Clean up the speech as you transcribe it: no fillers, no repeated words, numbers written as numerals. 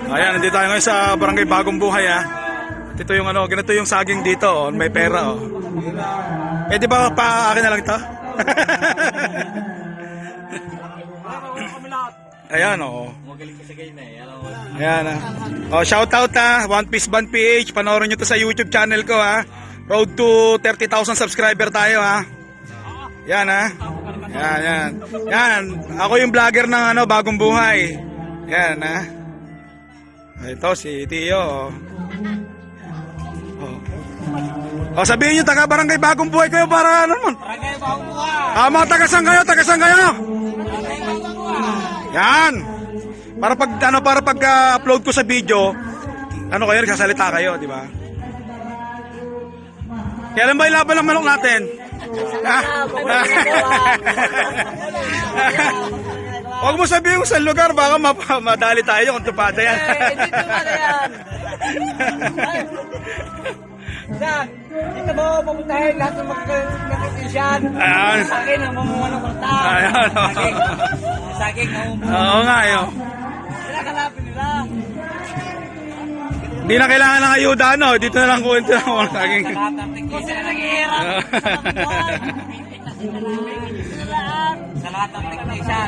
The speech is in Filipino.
Ayan, nandito tayo ngayon sa Barangay Bagong Buhay ha. At ito yung ano, ganito yung saging dito oh. May pera oh. Pwede ba pa akin na lang ito? Ayan oh. Ayan ah. Oh, shout out ha. One Piece Band PH. Panoorin nyo to sa YouTube channel ko ha. Road to 30,000 subscriber tayo ha. Yan ha. Yan, yan. Yan. Ako yung vlogger ng ano, Bagong Buhay. Yan ha. Ito si Tio. Oh. Oh, sabihin nyo, taga Barangay Bagong Buhay kayo para ano naman? Barangay Bagong Buhay. Mga tagasan kayo, tagasan kayo. Barangay Bagong Buhay. Yan. Para pag upload ko sa video, ano kayo, nagsasalita kayo, di ba? Kailan ba ilaban ng manok natin? Huwag mo sabihin kung sa lugar, baka madali tayo kung tupada yan. Hindi tupada yan. Dito mo pupuntahin lahat ng magkakatisyan. Ayan. Sa akin ang mamunga ng kwarta. Ayan. Sa akin ang mamunga. Oo nga yun. Kinakalapin nila. Hindi na kailangan ng ayuda, no? Dito na lang kuwento lang ako laging. Sa lahat ng teknisa na naghihirap. Sa lahat ng teknisa.